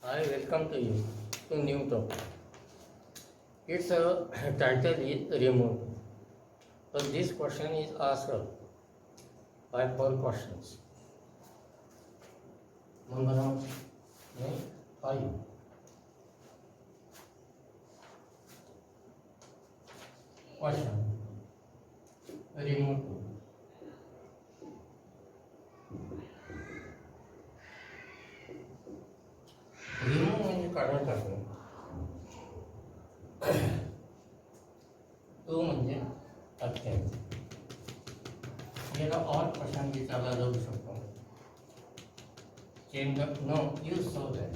I welcome to you to new topic. Its title is remote. So this question is asked by four questions. Number one, 5. Question. Remote. Remove म्हणजे काढून टाकणे. तो म्हणजे अत्यंत. याला or question विचारला जाऊ शकतो. Change no use so that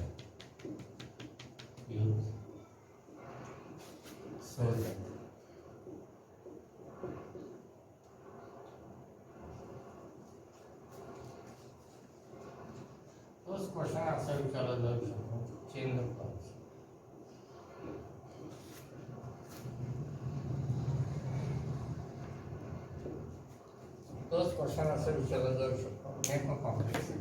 use so that तोच क्वेश्चन असा विचारला जाऊ शकतो. Change of clause. तोच क्वेश्चन असा विचारला जाऊ शकतो. Make a complex.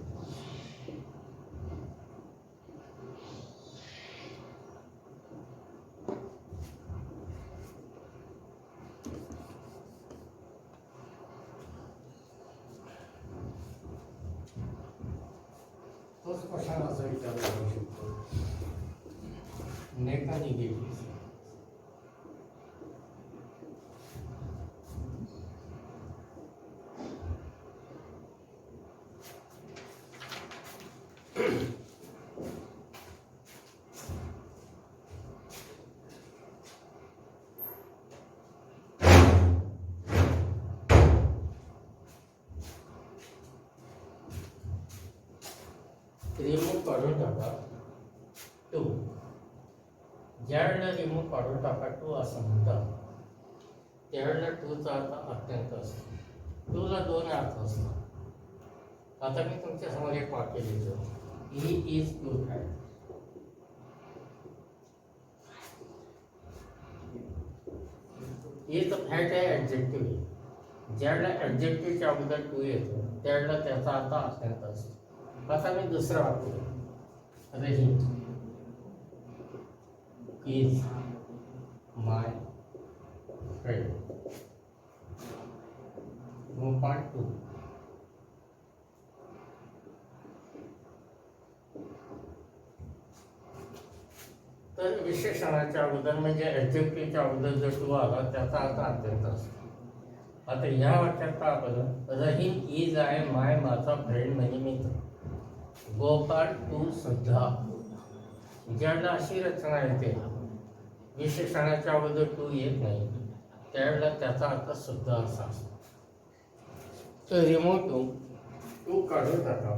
तोच क्वेश्चन असा विचारला जाऊ शकतो. नेट आणि निगेटिव्ह. रिमूव्ह काढून टाका टू. ज्यावेळेला रिमूव्ह काढून टाका टू असं म्हणतात त्यावेळेला टूचा अर्थ अत्यंत असतो. टूला दोन अर्थ असतात. आता मी तुमच्या समोर एक वाक्य लिहितो. He is too fat. Is fat आहे ॲडजेक्टिव्ह. ज्यावेळेला ॲडजेक्टिव्हच्या अगोदर टू येतो त्यावेळेला त्याचा अर्थ अत्यंत असतो. आता मी दुसरं वाक्य. Rahim is my friend. Part 2. तर विशेषणाच्या अगोदर म्हणजे ॲडजेक्टिव्हच्या अगोदर जर टू आला त्याचा अर्थ अत्यंत असतो. आता ह्या वाक्यात काय आपलं रहीम इज आहे माय माझा फ्रेंड म्हणजे मित्र. गोपाळ टू सुद्धा. ज्यावेळेला अशी रचना येते विशेषणाच्या अगोदर टू येत नाही त्यावेळेला त्याचा अर्थ सुद्धा असा असतो. तर रिमूव्ह टू काढून टाका.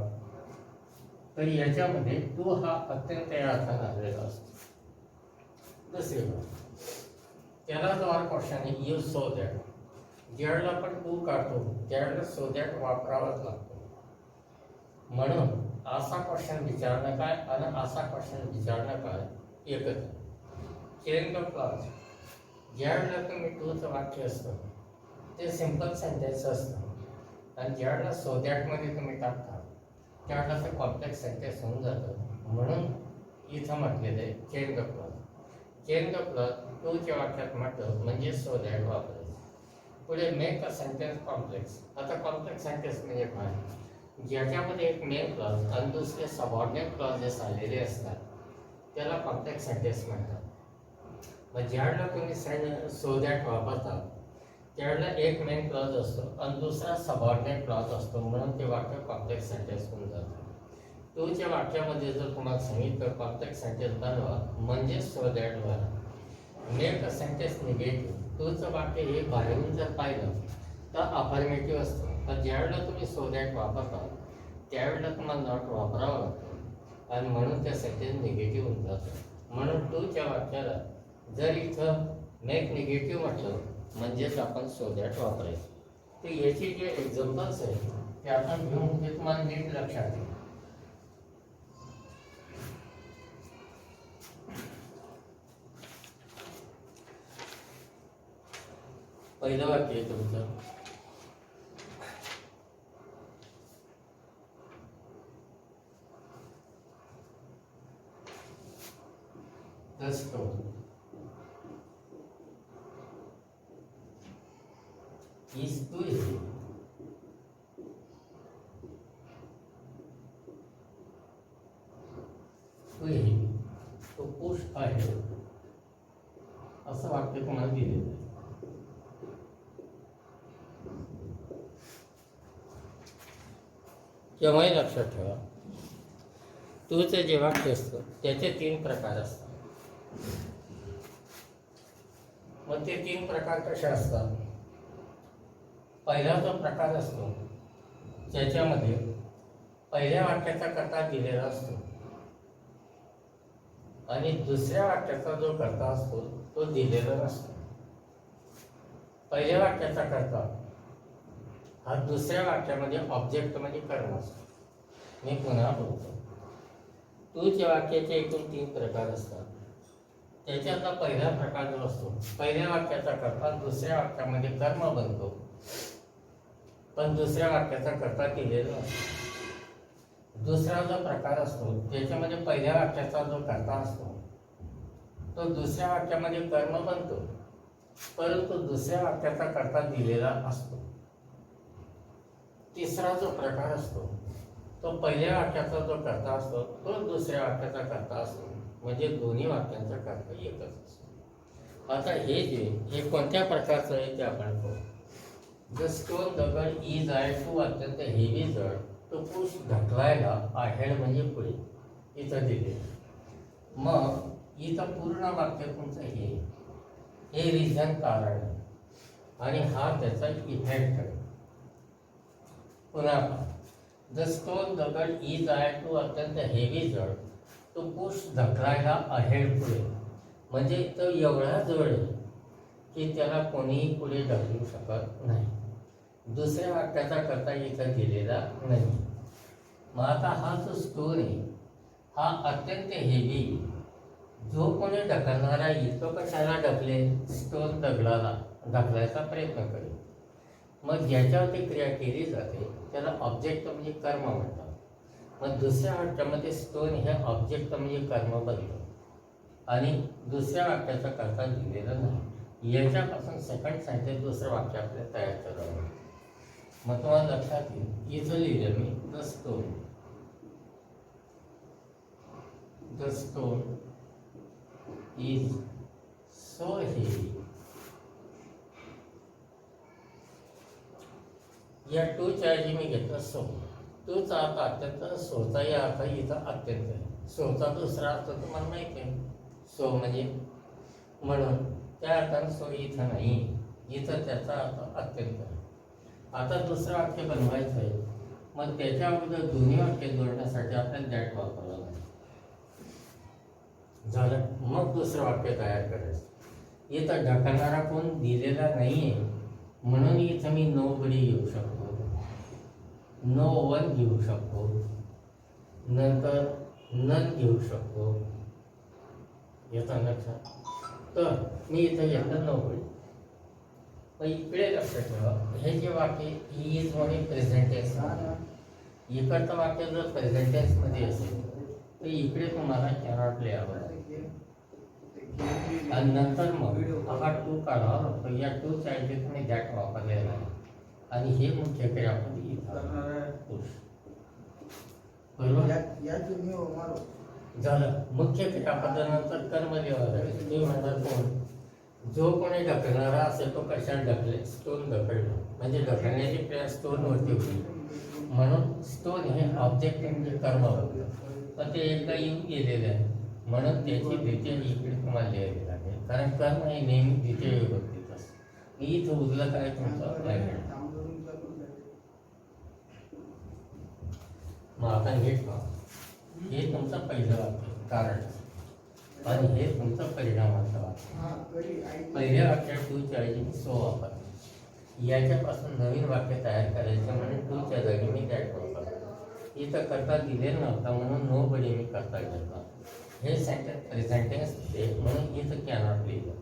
तर याच्यामध्ये टू हा अत्यंत या अर्थाने आलेला असतो. दुसरी त्याला जो क्वेश्चन आहे यूज सो दॅट. ज्यावेळेला आपण टू काढतो त्यावेळेला सो दॅट वापरावाच लागतो. म्हणून असा क्वेश्चन विचारणं काय आणि असा क्वेश्चन विचारणं काय एकच. Change of clause. ज्यावेळेला तुम्ही टूचं वाक्य असतं ते सिम्पल सेंटेन्स असतं आणि ज्यावेळेला सो दॅटमध्ये तुम्ही टाकता त्यावेळेला ते कॉम्प्लेक्स सेंटेन्स होऊन जातं. म्हणून इथं म्हटलेलं आहे change of clause. Change of clause टूच्या वाक्यात म्हटलं म्हणजे सो दॅट वापरायचं. पुढे मेक अ सेंटेन्स कॉम्प्लेक्स. आता कॉम्प्लेक्स सेंटेन्स म्हणजे काय? ज्याच्यामध्ये एक मेन क्लॉज आणि दुसरे सबऑर्डिनेट क्लॉजेस आलेले असतात त्याला कॉम्प्लेक्स सेंटेन्स म्हणतात. मग ज्यावेळेला तुम्ही सो दॅट वापरता त्यावेळेला एक मेन क्लॉज असतो आणि दुसरा सबऑर्डिनेट क्लॉज असतो. म्हणून ते वाक्य कॉम्प्लेक्स सेंटेन्स होऊन जातं. टूच्या वाक्यामध्ये जर तुम्हाला सांगितलं कॉम्प्लेक्स सेंटेन्स बनवा म्हणजे सो दॅट बना. Make a sentence negative. टूचं वाक्य हे बाहेरून जर पाहिलं तर अफर्मेटिव्ह असतं. तर ज्यावेळेला तुम्ही सो दॅट वापरता त्यावेळेला तुम्हाला नॉट वापरावं लागतं आणि म्हणून त्या सेंटेन्स निगेटिव्ह होऊन जातं. म्हणून टूच्या वाक्याला जर इथं मेक निगेटिव्ह म्हटलं म्हणजेच आपण सो दॅट वापरायचं. तर याची जे एक्झाम्पल्स आहेत ते आपण घेऊन ते तुम्हाला नीट लक्षात येईल. पहिलं वाक्य आहे तुमचं. The stone is too heavy to push आहे असं वाक्य तुम्हाला दिलेलं आहे. केव्हाही लक्षात ठेवा, तूचं जे वाक्य असतं त्याचे 3 प्रकार असतात. मग ते 3 प्रकार कसे असतात? पहिला जो प्रकार असतो ज्याच्यामध्ये पहिल्या वाक्याचा कर्ता दिलेला असतो आणि दुसऱ्या वाक्याचा जो कर्ता असतो तो दिलेला नसतो. पहिल्या वाक्याचा कर्ता हा दुसऱ्या वाक्यामध्ये ऑब्जेक्ट म्हणजे कर्म असतो. मी पुन्हा बोलतो, तूच्या वाक्याचे एकूण 3 प्रकार असतात. त्याच्यातला पहिला प्रकार जो असतो, पहिल्या वाक्याचा कर्ता दुसऱ्या वाक्यामध्ये कर्म बनतो, पण दुसऱ्या वाक्याचा कर्ता दिलेला असतो. दुसरा जो प्रकार असतो त्याच्यामध्ये पहिल्या वाक्याचा जो कर्ता असतो तो दुसऱ्या वाक्यामध्ये कर्म बनतो, परंतु दुसऱ्या वाक्याचा कर्ता दिलेला असतो. तिसरा जो प्रकार असतो तो पहिल्या वाक्याचा जो कर्ता असतो तो दुसऱ्या वाक्याचा कर्ता असतो, म्हणजे दोन्ही वाक्यांचा कर्ता एकच असतो. आता हे कोणत्या प्रकारचं आहे ते आपण पाहू. द स्टोन दगड इज आहे टू अत्यंत हेवी जड तो पुश ढकलायला आहेड म्हणजे पुढे इथं दिले. मग इथं पूर्ण वाक्य तुमचं हे रिझन कारण आणि हा त्याचा इफेक्ट आहे. पुन्हा द स्टोन दगड इज आहे टू अत्यंत हेवी जड तो पुश ढकलायला आहेड पुढे, म्हणजे तो एवढा जड आहे की त्याला कोणीही पुढे ढकलू शकत नाही. दुसऱ्या वाक्याचा कर्ता इथं दिलेला नाही. मग आता हा जो स्टोन आहे हा अत्यंत हेवी, जो कोणी ढकलणारा आहे तो कशाला ढकले? स्टोन दगडाला ढकलायचा प्रयत्न करेल. मग ज्याच्यावरती क्रिया केली जाते त्याला ऑब्जेक्ट म्हणजे कर्म म्हणतात. मग दुसऱ्या वाक्यामध्ये स्टोन हे ऑब्जेक्ट म्हणजे कर्म बनतं आणि दुसऱ्या वाक्याचा कर्ता दिलेला नाही. याच्यापासून सेकंड सेंटेन्स दुसरं वाक्य आपल्याला तयार करावं. मग तुम्हाला लक्षात येईल, इथं लिहिलं me the stone is so heavy. या टूच्या ऐवजी मी घेतलं सो. टूचा अर्थ अत्यंत, सोचाही अर्थ इथं अत्यंत आहे. सोचा दुसरा अर्थ तुम्हाला माहिती आहे, सो म्हणजे म्हणून, त्या अर्थानं सो इथं नाही, इथं त्याचा अर्थ अत्यंत आहे. आता दुसरं वाक्य बनवायचं आहे, मग त्याच्या अगोदर दोन्ही वाक्य जोडण्यासाठी आपल्याला दॅट वापरावं लागेल. झालं, मग दुसरं वाक्य तयार करायचं. इथं ढकलणारा कोण दिलेला नाही आहे, म्हणून इथं मी नो बडी घेऊ शकतो, नो वन घेऊ शकतो, नंतर नन घेऊ शकतो. येतं लक्षात? तर मी इथं घेतलं नो बडी. मग इकडे लक्षात ठेवा, हे जे वाक्य इज मध्ये प्रेझेंट टेन्स, इकडचं वाक्य जर प्रेझेंट टेन्स मध्ये असेल तर इकडे तुम्हाला कॅनॉट लिहावं आणि नंतर मग हा टू काढावा लागतो. या टूच्या ऐवजी तुम्ही दॅट वापरलेला आहे आणि हे मुख्य क्रियापद इथं बरोबर झालं. मुख्य क्रियापदानंतर कर्म लिहावं लागेल. ते म्हणतात कोण? जो कोणी ढकलणारा असेल तो कशाला ढकले? स्टोन ढकलणं, म्हणजे ढकलण्याची क्रिया स्टोनवरती होती, म्हणून स्टोन हे ऑब्जेक्ट म्हणजे कर्म होतं. पण ते एकदा येऊन गेलेलं आहे म्हणून त्याची द्वितीय इकडे तुम्हाला लिहायला लागेल, कारण कर्म हे नेहमी द्वितीय विभक्तीत असतं. मी इथं उरलं काय तुमचं लागेल. मग आपण हे तुमचं पहिलं वाक्य कारण आणि हे तुमचं परिणामाचं वाक्य. पहिल्या वाक्यात टूच्या ऐवजी सो वापर. याच्यापासून नवीन वाक्य तयार करायचं म्हणून टूच्या जागी मी दॅट वापरतो. इथं करता दिलेलं नव्हता म्हणून नो बडी मी करता घेतला. हे सेंटेन्स प्रेझेंट टेन्स होते म्हणून इथं कॅनॉट लिहिलं.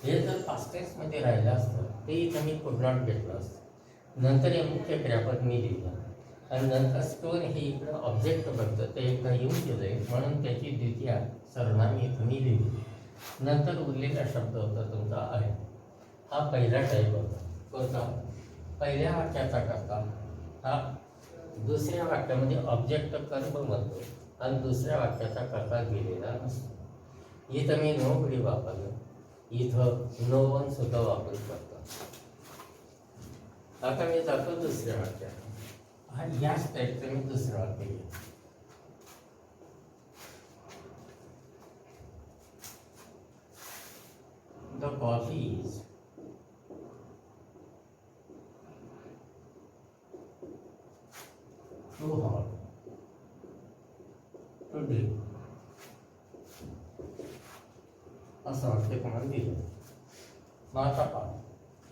हे जर पास्ट टेन्समध्ये राहिलं असतं ते इथं मी कुड नॉट घेतलं असतं. नंतर हे मुख्य क्रियापद मी लिहिलं आणि नंतर स्टोन हे इकडं ऑब्जेक्ट बघतं ते एकदा येऊन गेलं आहे म्हणून त्याची द्वितीय सर्वनाम इथं मी लिहिली. नंतर उरलेला शब्द होता तुमचा आहे. हा पहिला टाईप होता. कोणता? पहिल्या वाक्याचा करता हा दुसऱ्या वाक्यामध्ये ऑब्जेक्ट कर्म म्हणतो आणि दुसऱ्या वाक्याचा करता गेलेला नसतो. इथं मी नो बडी वापरलं, इथं नो वन सुद्धा वापरू शकतो. आता मी जातो दुसऱ्या वाक्यात आणि याच टाईपचं मी दुसरं वाक्य घेतो. The coffee is too hot to drink. असं वाक्य तुम्हाला दिलं. मग आता पहा,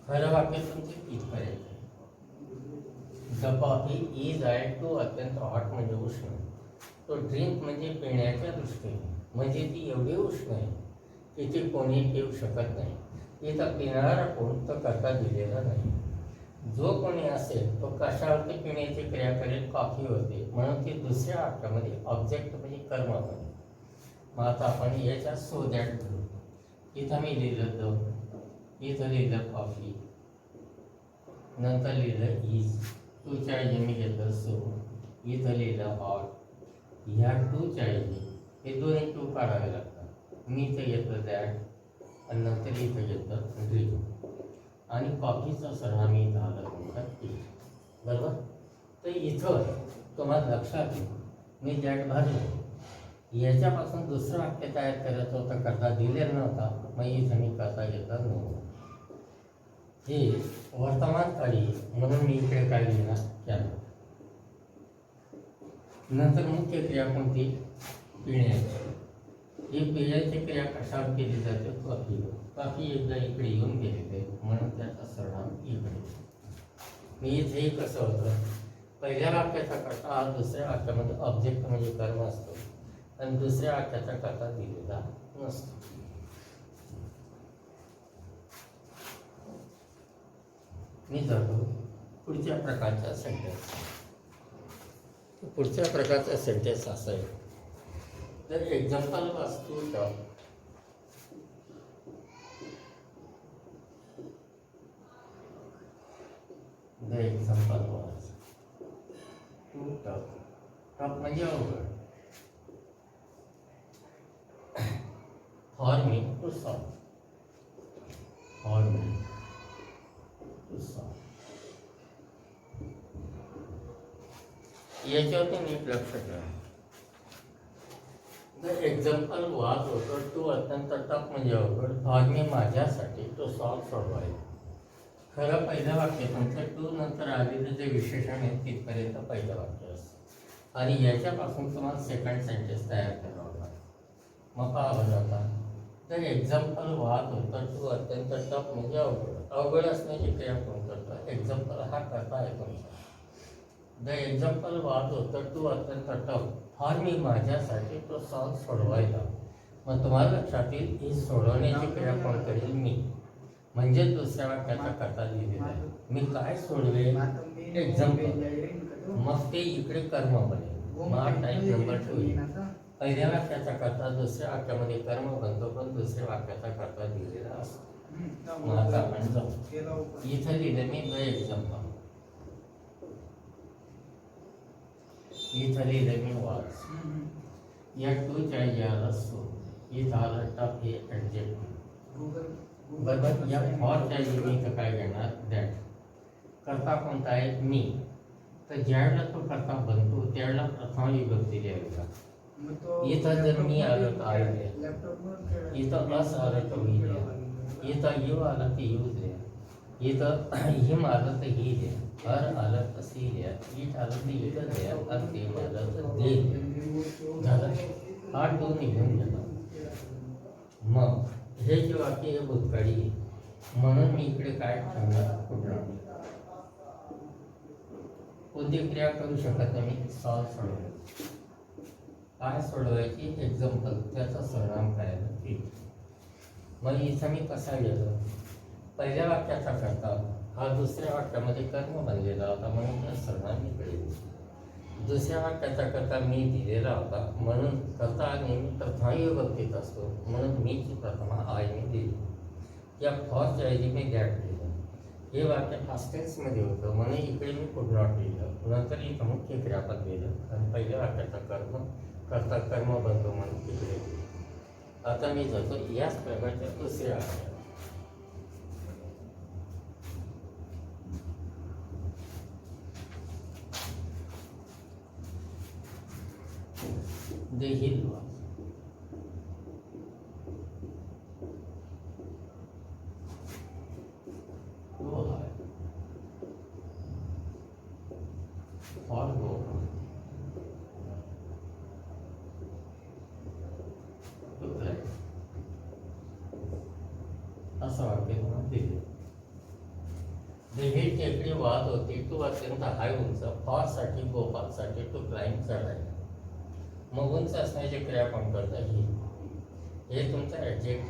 खरं वाक्य तुमचे इथपर्यंत. द कॉफी इज टू अत्यंत हॉट म्हणजे उष्ण. तो ड्रिंक म्हणजे पिण्याच्या दृष्टीने म्हणजे ती एवढी उष्ण आहे की ती कोणी पिऊ शकत नाही. इथं पिणारा कोण तो करता दिलेला नाही. जो कोणी असेल तो कशावरती पिण्याची क्रिया करेल? कॉफी होते, म्हणून ती दुसऱ्या वाक्यामध्ये ऑब्जेक्ट म्हणजे कर्म होते. मग आता आपण याच्या सो दॅट धरू. इथं मी लिहिलं द, इथं लिहिलं कॉफी, नंतर लिहिलं इज, टूच्या ऐवजी मी घेतलं सो, इथं लिहिलं हॉट. ह्या टूच्या ऐवजी हे दोन्ही टू काढावे लागतात. मी इथं घेतलं दॅट आणि नंतर इथं घेतलं ड्रिंक आणि कॉफीचा सर्व मी इथं आलं तुमचा टी. बरोबर? तर इथं तुम्हाला लक्षात येईल मी दॅट भरलं. याच्यापासून दुसरं वाक्य तयार करायचं होतं, करता दिलेला नव्हता, मग इथं मी करता घेतला नव्हता. हे वर्तमानकाळी म्हणून मी इकडे काय लिहिणार केलं. नंतर मुख्य क्रिया कोणती? पिण्याची. ही पिण्याची क्रिया कशावर केली जाते? कॉफीवर. कॉफी एकदा इकडे येऊन गेलेले म्हणून त्याचा परिणाम इकडे. मी इथेही कसं होतं, पहिल्या वाक्याचा करता हा दुसऱ्या वाक्यामध्ये ऑब्जेक्ट म्हणजे कर्म असतो आणि दुसऱ्या वाक्याचा करता दिलेला नसतो. मी जातो पुढच्या प्रकारचा सेंटेन्स. पुढच्या प्रकारचा सेंटेन्स असा आहे, तर example was too tough. The example was too tough. Tough म्हणजे अवघड. For me to solve. For me to solve. याच्यावरती नीट लक्ष ठेवा. द एक्झाम्पल वाज होतं टू अत्यंत टफ म्हणजे अवघड. फॉर मी माझ्यासाठी टू सॉल्व सोडवायला. खरं पहिलं वाक्य तुमचं टू नंतर आलेलं जे विशेषण आहे तिथपर्यंत पहिलं वाक्य असतं आणि याच्यापासून तुम्हाला सेकंड सेंटेन्स तयार करावं लागतं. मग पाहावं जातं. तर एक्झाम्पल वाद होतं टू अत्यंत टफ म्हणजे अवघड. अवघड असण्याची क्रिया कोण करतं? एक्झाम्पल हा करता आहे तुमचा. द एक्झाम्पल वाद होतं टू अत्यंत टफ. फॉर मी माझ्यासाठी तो सॉल्व सोडवायला. मग तुम्हाला लक्षात येईल ही सोडवण्याची क्रिया कोण करेल? मी. म्हणजे दुसऱ्या वाक्याचा करता लिहिलेला आहे. मी काय सोडवेल? एक्झाम्पल. मग ते इकडे कर्म बनेल. मग टाईप नंबर 2. पहिल्या वाक्याचा करता दुसऱ्या वाक्यामध्ये कर्म बनतो पण दुसऱ्या वाक्याचा करता लिहिलेला असतो. मग आता आपण जाऊ. इथं लिहिलं मी द एक्झाम्पल. इथं लिहिलं मी वॉज. या टूच्या आला सो. इथं आलं टफ हे ॲडजेक्टिव्ह. बरोबर. या फॉरच्या मी इथं काय घेणार? दॅट. करता कोणता आहे? मी. तर ज्यावेळेला तो करता बनतो त्यावेळेला प्रथम विभक्ती लिहावी लागते. इथं जर मी आलं तर आय द्या, इथं अस आलं तर मी द्या, इथं यू आलं तर यूज द्या, इथं हिम आलं तर ही द्या, हर आलं तर सी द्या, इट आलं तर इथं द्या, आणि ते आलं तर दे द्या. झालं. हा टू निघून गेला. मग हे जे वाक्य हे भूतकाळी म्हणून मी इकडे काय ठेवणार? कुठं कोणती क्रिया करू शकत नाही मी? सॉल्व सोडवायची. काय सोडवायची? एक्झाम्पल. त्याचा सर्वनाम करायला ठीक. मग इथं मी कसा गेलो? पहिल्या वाक्याचा करता हा दुसऱ्या वाक्यामध्ये कर्म बनलेला होता म्हणून त्या सर्वनाम इकडे. दुसऱ्या वाक्याचा करता मी दिलेला होता, म्हणून करता नेहमी प्रथमा विभक्तीत असतो, म्हणून मीची प्रथमा आईने दिली. या फॉरच्या ऐवजी मी दॅट लिहिलं. हे वाक्य पास्ट टेन्समध्ये होतं, म्हणून इकडे मी कुड नॉट लिहिलं. नंतर इथं मुख्य क्रियापद लिहिलं आणि पहिल्या वाक्याचा करता कर्म बनतो म्हणून तिकडे लिहिलं. आता मी जातो याच प्रकारच्या दुसऱ्या वाक्यात. The hill was too high for go to climb. असं वाक्य म्हणून दिले. ही टेकडी वाद होती, तो अत्यंत हाय उंच, फॉरसाठी गोपालसाठी टू क्लाइंब चढायला. मग उंच असण्याची क्रिया कोण करतं? ही. हे तुमचं ॲडजेक्ट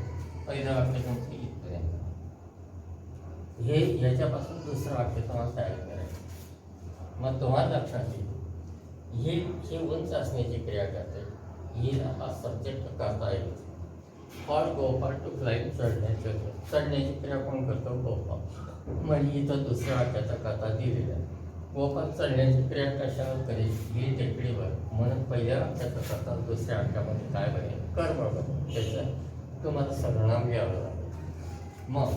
पहिलं वाक्य तुमचं इथपर्यंत. हे याच्यापासून दुसरं वाक्य तुम्हाला तयार करायचं. मग तुम्हाला लक्षात येईल ही उंच असण्याची क्रिया करते. हिला हा सब्जेक्ट करता येईल. फॉर गोपाल टू क्लाइंब चढण्याची क्रिया कोण करतो? गोपाल. म्हणजे इथं दुसऱ्या वाक्याचा करता दिलेला आहे. गोपाल चढण्याची क्रिया कशावर करेल? ही टेकडीवर. म्हणून पहिल्या वाक्याचा करता दुसऱ्या वाक्यामध्ये काय बनेल? कर्म बनेल. त्याचं तुम्हाला सर्वनाम घ्यावं लागेल. मग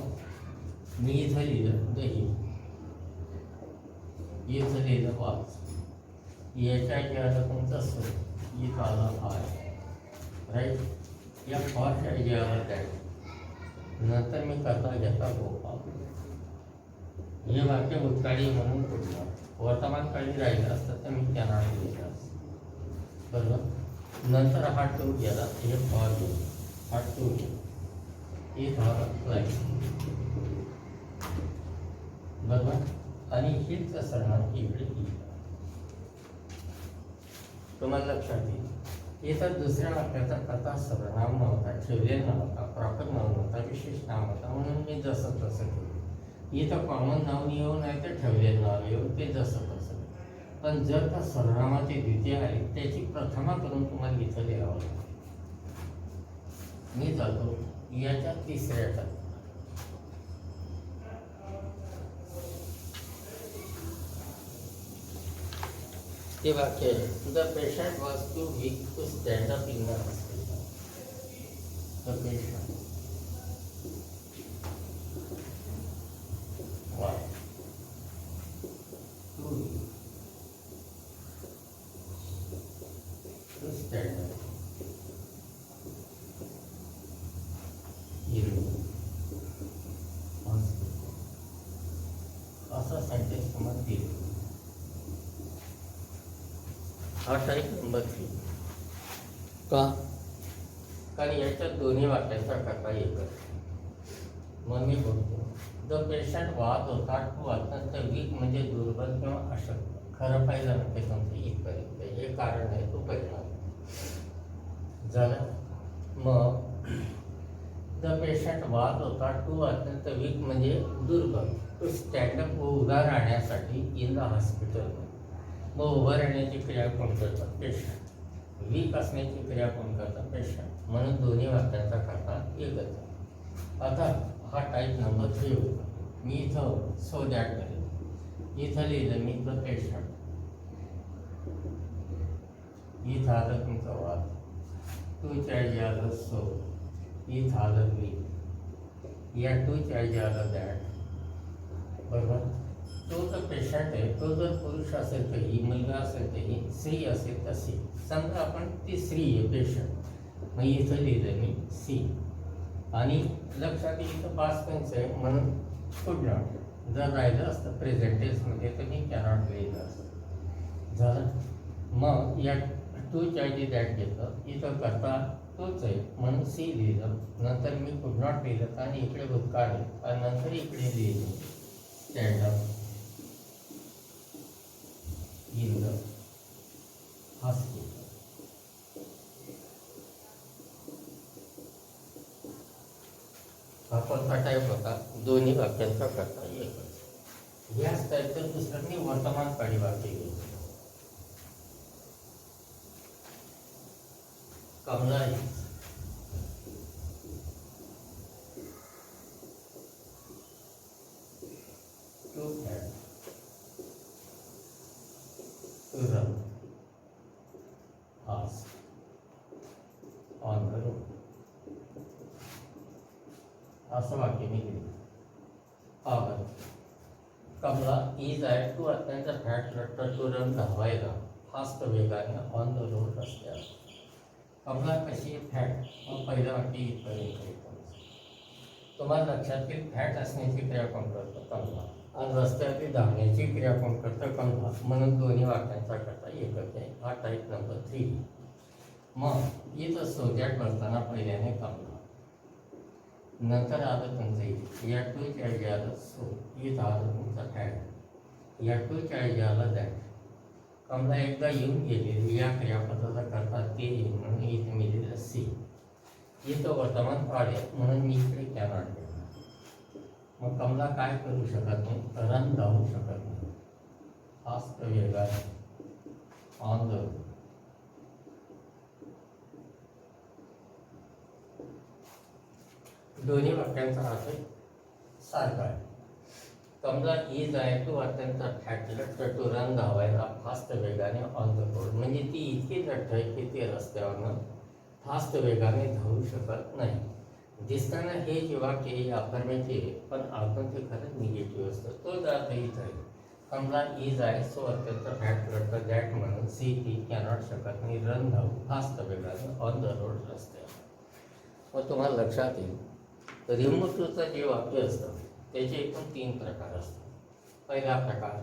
मी इथं लिहिलं दही, इथं लिहिलं वाच, याच्या आलं तुमचं स्वर, इथं आलं आय, राईट. या फॉरच्या आलं काय, नंतर मी करता घेता गोपाल. हे वाक्य भूतकाळी म्हणून पुढलं. वर्तमान काळी राहिलं असतं तर मी त्यांना लिहिलं असतं, बरोबर. नंतर हा टू गेला, हे फॉर घेऊ, हा टू घेऊ, हे लाईक, बरोबर. आणि हेच सर्वनाम इकडे लिहिलं. तुम्हाला लक्षात येईल इथं दुसऱ्या वाक्याचा कथा सर्वनाम नव्हता, ठेवलेला नव्हता, प्रॉपर नाव नव्हता, विशेष नाव होता, म्हणून मी जसं तसं केलं. इथं कॉमन नाव येऊ नाही तर ठेवलेलं नाव येऊ, ते जसं तसं. पण जर का सर्वनामाची द्वितीय आहे त्याची प्रथमा करून तुम्हाला इथं लिहावं लागेल. मी जातो याच्या तिसऱ्या टप्प्यात. ते वाक्य the patient was too weak to stand up in the hospital. The patient was too weak to stand up in hospital. असा सेंटेन्स तुम्हाला दिले. हा टाईप नंबर 3. का? कारण याच्यात दोन्ही वाक्यांचा करता एकच. मग मी बोलतो द पेशंट वाद होता टू अत्यंत वीक म्हणजे दुर्बल किंवा अशक्त. खरं पाहिलं ना ते तुमचं इथपर्यंत. हे कारण आहे तो पहिला झालं. मग द पेशंट वाद होता टू अत्यंत वीक म्हणजे दुर्बल टू स्टँडअप उभा राहण्यासाठी इन द हॉस्पिटल. मग उभं राहण्याची क्रिया कोण करतात? पेशंट. वीक असण्याची क्रिया कोण करतात? पेशंट. म्हणून दोन्ही वाक्यांचा करता एकच. आता हा टाईप नंबर 3 होता. मी इथं सो दॅट करेल. इथं लिहिलं मी द पेशंट, इथं आलं तुमचं वाद, टूच्या ऐवजी आलं सो, इथं आलं वी, या टूच्या ऐवजी आलं दॅट, बरोबर. तो तर पेशंट आहे. तो जर पुरुष असेल तर ही, मुलगा असेल तर ही, स्त्री असेल तर सी. समजा आपण ती स्त्री आहे पेशंट, मग इथं लिहिलं मी सी. आणि लक्षात इथं पास्ट टेन्स आहे म्हणून कुड नॉट. जर राहिलं असतं प्रेझेंट टेन्समध्ये तर मी कॅनॉट लिहिलं असतं. झालं. मग या टूच्या ऐवजी दॅट घेतलं. इथं करता तोच आहे म्हणून सी लिहिलं. नंतर मी कुड नॉट लिहिलं आणि इकडे भूतकाळ आहे आणि नंतर इकडे लिहिलं स्टँडअप इन द हॉस्पिटल. हा कोणता टाईप होता? दोन्ही वाक्यांचा करता एकच. याच टाईपचं दुसरं मी वर्तमान काळी वाक्य घेतो. Kamala too fat to run fast on the road. असं वाक्य मी लिहिलं. कमला इज ॲट टू अत्यंत फॅट रट्ट टू रन धावायला फास्ट वेगाने ऑन द रोड रस्त्यावर. कमला कशी फॅट, मग पहिलं वाक्य इथपर्यंत येतं. तुम्हाला लक्षात येईल फॅट असण्याची क्रिया कोण करतं? कमला. आणि रस्त्यावरती धावण्याची क्रिया कोण करतं? कमला. म्हणून दोन्ही वाक्यांचा करता एकच आहे. हा टाईप नंबर 3. मग इथं सोजॅट भरताना पहिल्याने कमला, नंतर आलं तुमचं इथे या टूच्या ऐवजी आलं सो, इथं आलं तुमचं फॅट, या टूच्या ऐवजी आलं दॅट. कमला एकदा येऊन गेलेली या क्रियापदाचा करता ते येईल म्हणून इथे मी लिहिलं सी. इथं वर्तमान काळ आहे म्हणून मी इकडे कॅनॉट लिहिलं. मग कमला काय करू शकत नाही? रन धावू शकत नाही फास्ट वेगाने ऑन द. दोन्ही वाक्यांचा अर्थ सारखा आहे. कमला इज आहे टू अत्यंत फॅट टू रन धावायला फास्ट वेगाने ऑन द रोड. म्हणजे ती इतकी लठ्ठ आहे की ती रस्त्यावरनं फास्ट वेगाने धावू शकत नाही. दिसताना हे जे वाक्य हे अफर्मेटिव्ह पण आपण ते खरंच निगेटिव्ह असतं. तो अर्थ इथं आहे. कमला इज आहे सो अत्यंत फॅट रट्ट दॅट म्हणून सी ती कॅनॉट शकत नाही रन धावू फास्ट वेगाने ऑन द रोड रस्त्यावर. मग तुम्हाला लक्षात येईल रिमूव्ह टूचं जे वाक्य असतं त्याचे एकूण 3 प्रकार असतात. पहिला प्रकार,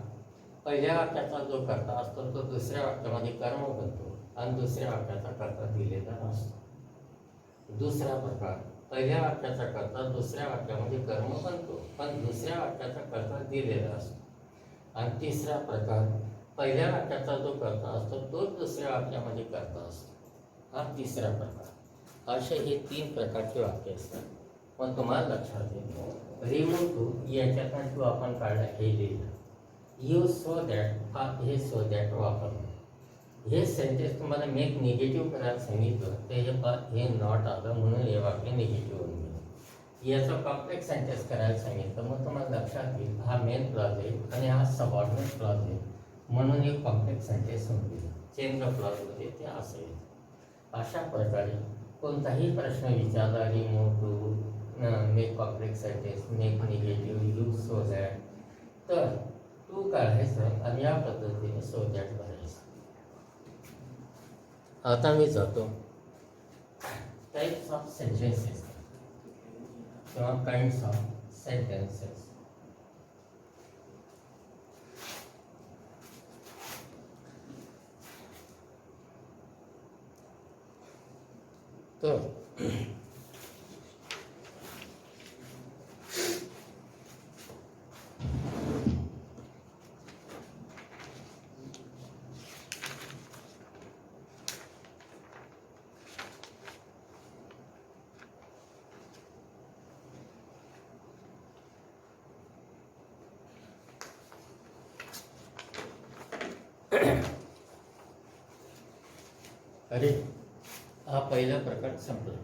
पहिल्या वाक्याचा जो कर्ता असतो तो दुसऱ्या वाक्यामध्ये कर्म बनतो आणि दुसऱ्या वाक्याचा कर्ता दिलेला नसतो. दुसरा प्रकार, पहिल्या वाक्याचा कर्ता दुसऱ्या वाक्यामध्ये कर्म बनतो पण दुसऱ्या वाक्याचा कर्ता दिलेला असतो. आणि तिसरा प्रकार, पहिल्या वाक्याचा जो कर्ता असतो तो दुसऱ्या वाक्यामध्ये कर्ता असतो. हा तिसरा प्रकार. असे हे 3 प्रकारचे वाक्य असतात. पण तुम्हाला लक्षात येईल रिमूव्ह टू याच्यातून टू आपण काढला हे लिहिलं. यू सो दॅट हा हे सो दॅट वापरलं. हे सेंटेन्स तुम्हाला मेक निगेटिव्ह करायला सांगितलं तर हे नॉट आलं म्हणून हे वाक्य निगेटिव्ह होऊन गेलं. याचं कॉम्प्लेक्स सेंटेन्स करायला सांगितलं मग तुम्हाला लक्षात येईल हा मेन क्लॉज आहे आणि हा सबऑर्डिनेट क्लॉज आहे म्हणून हे कॉम्प्लेक्स सेंटेन्स होऊन गेलं. चेंज ऑफ क्लॉजमध्ये ते असं येईल. अशा प्रकारे कोणताही प्रश्न विचारला remove too, make complex sentence, make negative, use so that, तर टू काढायचं आणि या पद्धतीने सो दॅट भरायचं. आता मी जातो टाइप्स ऑफ सेंटेन्सेस किंवा काइंड्स ऑफ सेंटेन्सेस. तर अरे हा पहिला प्रकार संपला.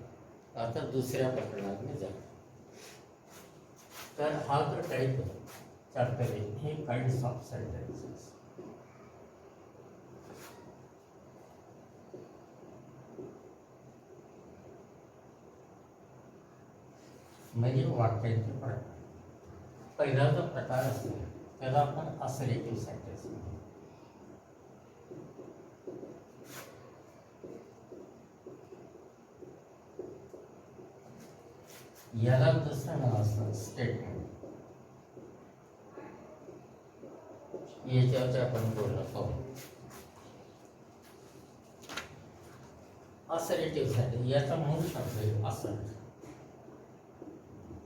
आता दुसऱ्या प्रकरणात मी जातो. तर हा जो टाईप चॅप्टर आहे हे काइंड्स ऑफ सेंटेन्सेस. म्हणजे वाक्यांचे प्रकार. पहिला जो प्रकार असतो त्याला आपण असरेटिव्ह सेंटेन्स म्हणतो. याला दुसरं नाव असतं स्टेटमेंट. याच्यावरती आपण बोलत आहोत. असरेटिव्ह सेंटेन्स याचा मूळ शब्द आहे असर्ट.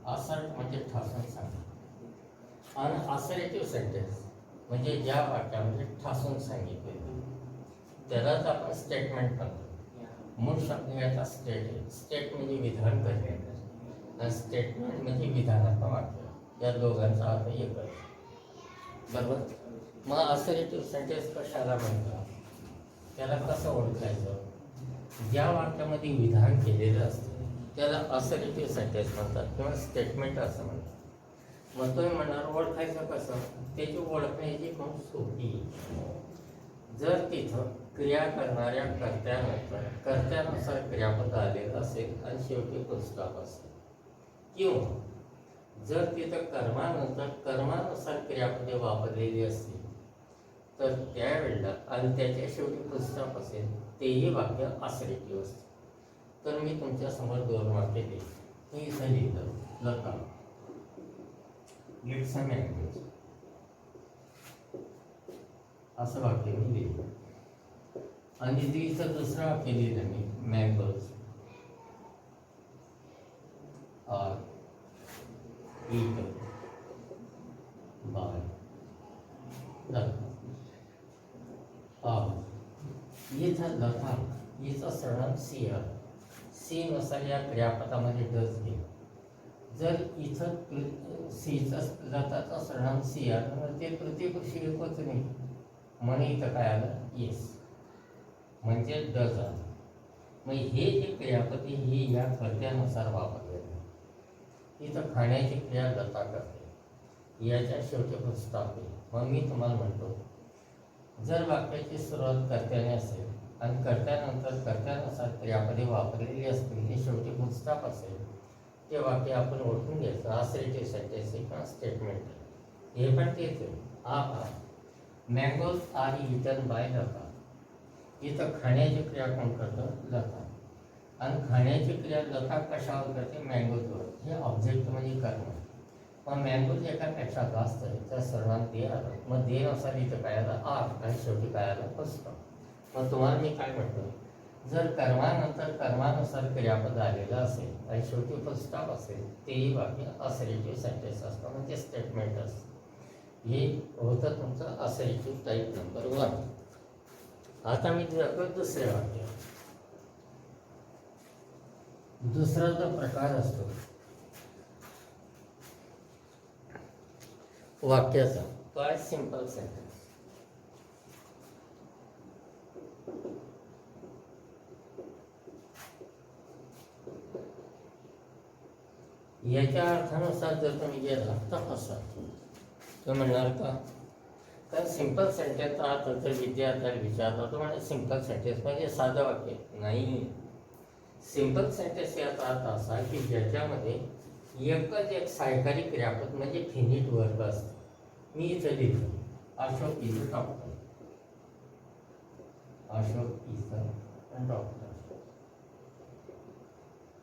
असर्ट म्हणजे ठासून सांगणं आणि असरेटिव्ह सेंटेन्स म्हणजे ज्या वाक्यामध्ये ठासून सांगितले त्यालाच आपण स्टेटमेंट म्हणतो. मूळ शब्द याचा स्टेट आहे. स्टेट म्हणजे विधान करणे, स्टेटमेंट म्हणजे विधानात्मक वाक्य. या दोघांचा अर्थ एकच. बरोबर. मग असरेटिव्ह सेंटेन्स कशाला म्हणतात, त्याला कसं ओळखायचं? ज्या वाक्यामध्ये विधान केलेलं असतं त्याला असर्टिव्ह सेंटेन्स म्हणतात किंवा स्टेटमेंट असं म्हणतात. मग तुम्ही म्हणणार ओळखायचं कसं? त्याची ओळखण्याची खूप सोपी. जर तिथं क्रिया करणाऱ्या कर्त्यानंतर कर्त्यानुसार क्रियापद आलेलं असेल आणि शेवटी फुलस्टॉप असेल, किंवा जर तिथं कर्मानंतर कर्मानुसार क्रियापदे वापरलेली असतील तर त्यावेळेला आणि त्याच्या शेवटी फुलस्टॉप असेल तेही वाक्य असर्टिव्ह असते. तर मी तुमच्यासमोर 2 वाक्य देईन. मी इथं लिहिलं लता गेट सम लँग्वेज असं वाक्य मी लिहिलं. आणि इथं दुसरं वाक्य लिहिलं मी mangoes are eaten by Lata. इथं लता हिचा सर्वनाम सी आहे. सी नुसार या क्रियापदामध्ये डज घे. जर इथं सीचा लताचा सर्वनाम सी आलं तर ते तृतीयपुरुषी एकच नाही, म्हणून इथं काय आलं? येस, म्हणजे डज आलं. मग हे जे क्रियापद ही या कर्त्यानुसार वापरलेलं. इथं खाण्याची क्रिया लता करते, याच्या शेवटी फुलस्टॉप आहे. मग मी तुम्हाला म्हणतो, जर वाक्याची सुरुवात कर्त्याने असेल आणि कर्त्यानंतर कर्त्यानुसार क्रियापदे वापरलेली असतील हे शेवटी फुलस्टॉप असेल, ते वाक्य आपण ओळखून घ्यायचं असर्टिव्ह सेंटेन्स किंवा स्टेटमेंट. हे पण तेच आहे. Mangoes are eaten by Lata. इथं खाण्याची क्रिया कोण करतं? लता. आणि खाण्याची क्रिया लता कशावर करते? मँगोजवर. हे ऑब्जेक्ट म्हणजे कर्म. पण मँगोज एकापेक्षा जास्त आहे, त्या सर्वांना दे आलं. मग देनुसार इथं काय आलं? आर. आणि शेवटी काय आलं? फुलस्टॉप. मग तुम्हाला मी काय म्हणतो, जर कर्मानंतर कर्मानुसार क्रियापद आलेलं असेल आणि शेवटी फुलस्टॉप असेल तेही वाक्य असर्टिव्ह सेंटेन्स असतं, म्हणजे स्टेटमेंट असतं. हे होतं तुमचं असर्टिव्ह टाईप नंबर 1. आता मी जातो दुसऱ्या वाक्य. दुसरा जो प्रकार असतो वाक्याचा तो आहे सिंपल सेंटेन्स. याच्या अर्थानुसार जर तुम्ही गेला तर असा तर म्हणणार का? तर सिंपल सेंटेन्सचा अर्थ जर विद्यार्थ्याला विचारला तर म्हणजे सिंपल सेंटेन्स म्हणजे साधं वाक्य नाही. सिंपल सेंटेन्स याचा अर्थ असा की ज्याच्यामध्ये एकच एक सहाय्यकारी क्रियापद म्हणजे फिनिट वर्ब असतो. मी इथं लिहिलं Ashok is a doctor. Ashok is a doctor.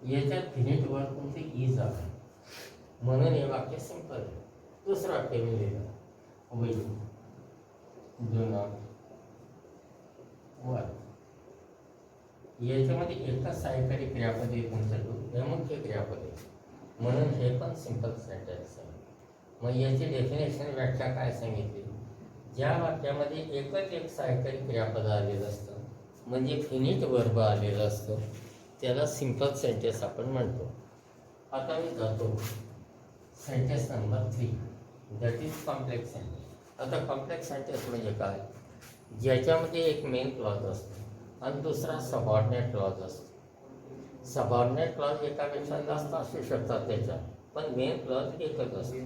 याच्यात फिनिट वर्ब तुमचे इज आहे, म्हणून हे वाक्य सिंपल आहे. दुसरं वाक्य मी लिहिलं वी डू नॉट वर्क. याच्यामध्ये एकच सहाय्यकारी क्रियापद आहे तुमचं, हे मुख्य क्रियापद आहे, म्हणून हे पण सिंपल सेंटेन्स आहे. मग याची डेफिनेशन व्याख्या काय सांगितली? ज्या वाक्यामध्ये एकच एक सहाय्यकारी क्रियापद आलेलं असतं म्हणजे फिनिट वर्ब आलेलं असतं त्याला सिंपल सेंटेन्स आपण म्हणतो. आता मी जातो sentence number 3, that is complex sentence. आता कॉम्प्लेक्स सेंटेन्स म्हणजे काय? ज्याच्यामध्ये एक मेन क्लॉज असतो आणि दुसरा सबऑर्डिनेट क्लॉज असतो. सबऑर्डिनेट क्लॉज एकापेक्षा जास्त असू शकतात त्याच्यात, पण मेन क्लॉज एकच असतो,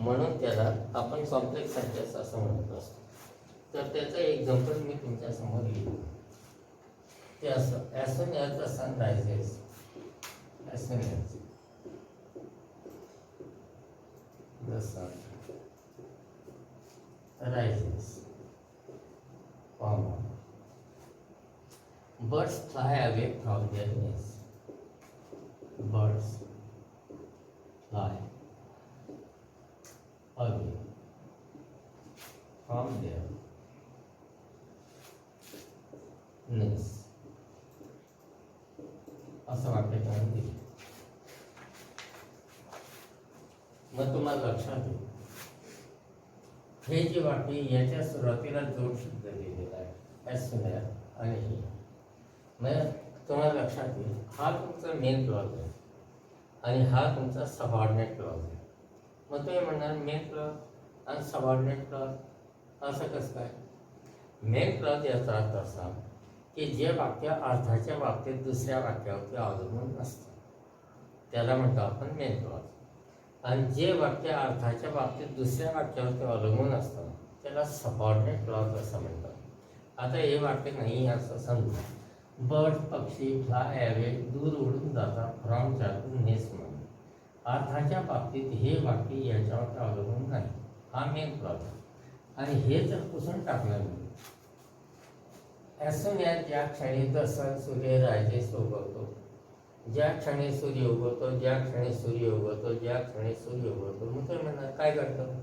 म्हणून त्याला आपण कॉम्प्लेक्स सेंटेन्स असं म्हणत असतो. तर त्याचं एक्झाम्पल मी तुमच्यासमोर लिहितो. ते असं, as soon as the sun rises, as soon as the sun rises, birds fly away from their nest. Birds fly away from their nest. असं वाक्य करून दिलं. मग तुम्हाला लक्षात येईल हे जे वाक्य याच्या सुरुवातीला जोड शब्द दिलेला आहे ॲज सून ॲज आणि हे, मग तुम्हाला लक्षात येईल हा तुमचा मेन क्लॉज आहे आणि हा तुमचा सबऑर्डिनेट क्लॉज आहे. मग तुम्ही म्हणणार मेन क्लॉज आणि सबऑर्डिनेट क्लॉज असं कसं काय? मेन क्लॉज याचा अर्थ असा की जे वाक्य अर्थाच्या बाबतीत दुसऱ्या वाक्यावरती अवलंबून नसतं त्याला म्हणतो आपण मेन क्लॉज. आणि जे वाक्य अर्थाच्या बाबतीत दुसऱ्या वाक्यावरती अवलंबून असतं त्याला सबऑर्डिनेट क्लॉज असं म्हणतात. आता हे वाक्य नाही असं समजा, बर्ड पक्षी फ्लाय अवे, दूर उडून जातात फ्रॉम चार्टून नेस म्हणून. अर्थाच्या बाबतीत हे वाक्य याच्यावर अवलंबून नाही, हा मेन क्लॉज. आणि हे जर पुसून टाकलं मी, ॲज ज्या क्षणी दसन सूर्य राजेस उगवतो, ज्या क्षणी सूर्य उगवतो, ज्या क्षणी सूर्य उगवतो, ज्या क्षणी सूर्य उगवतो, मग तर म्हणणार काय घडतं.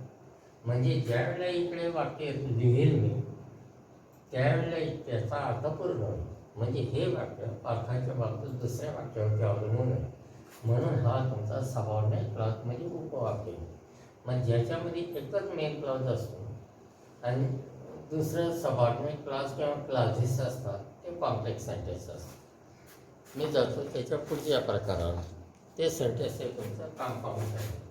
म्हणजे ज्या वेळेला इकडे वाक्य लिहिल मी त्यावेळेला त्याचा अर्थ पूर्ण होईल. म्हणजे हे वाक्य अर्थाच्या बाबतीत दुसऱ्या वाक्यावरती अवलंबून आहे. म्हणून हा तुमचा सबऑर्डिनेट क्लॉज म्हणजे उपवाक्य. मग ज्याच्यामध्ये एकच मेन क्लॉज असतो आणि दुसरं सबऑर्डिनेट क्लॉज किंवा क्लॉजेस असतात ते कॉम्प्लेक्स सेंटेन्स असतात. मी जातो त्याच्या पुढच्या प्रकारावर. ते सेंटेन्स आहे तुमचं कंपाऊंड सेंटेन्स.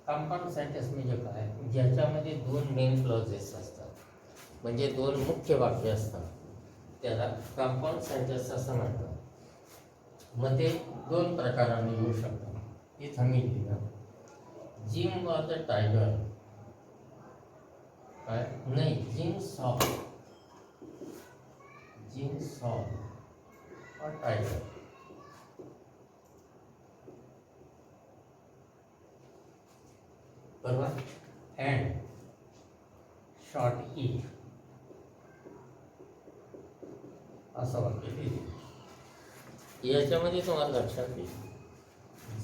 कंपाऊंड सेंटेन्स म्हणजे काय, ज्याच्यामध्ये दोन मेन क्लॉजेस असतात, म्हणजे दोन मुख्य वाक्य असतात, त्याला कंपाऊंड सेंटेन्स असं म्हणतात. मग ते दोन प्रकाराने येऊ शकतात. इथं मी लिहिलं, जिम वॉज अ टायगर. काय नाही, जिम सॉ अ टायगर. बरोबर. अँड शॉट इट असं वाक्य लिहिलं. याच्यामध्ये तुम्हाला लक्षात येईल,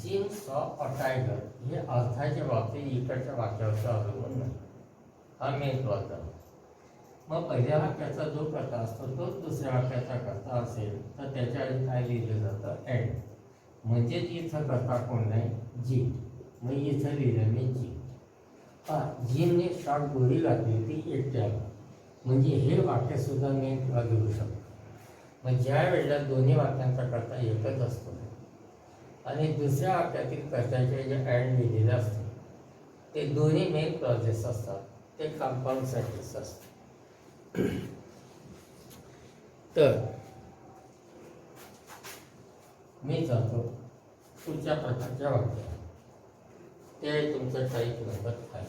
जिम सॉ अ टायगर हे अर्थाच्या बाबतीत इकडच्या वाक्यावरचं अवलंबून नाही, हा मेन क्लॉज झाला. मग पहिल्या वाक्याचा जो करता असतो तो दुसऱ्या वाक्याचा करता असेल तर त्याच्या आधी काय लिहिलं जातं, अँड. म्हणजे इथं करता कोण नाही, जी. मग इथं लिहिलं मी जी. जीमने शॉर्ट गोळी घातली होती एकट्याला, म्हणजे हे वाक्यसुद्धा मेन क्लॉज घेऊ शकतो. मग ज्या वेळेला दोन्ही वाक्यांचा करता एकच असतो आणि दुसऱ्या वाक्यातील कर्त्याचे जे अँड लिहिलेले असते ते दोन्ही मेन क्लॉजेस असतात, ते कंपाऊंड सेंटेन्स असतात. तर मी जातो पुढच्या प्रकारच्या वाक्यात. ते आहे तुमचं type number 5,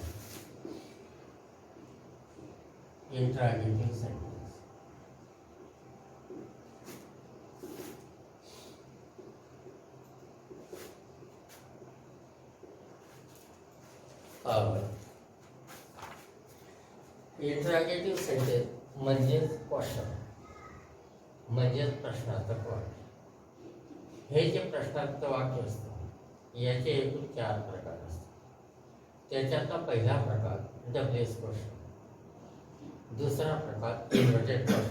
interrogative sentence. Interrogative sentence म्हणजेच क्वेश्चन, म्हणजेच प्रश्नार्थक वाक्य. हे जे प्रश्नार्थक वाक्य असतं याचे एकूण 4 प्रकार असतात. त्याच्यातला पहिला प्रकार डब्ल्यूएस क्वेश्चन, दुसरा प्रकार इन्व्हर्टेड क्वेश्चन,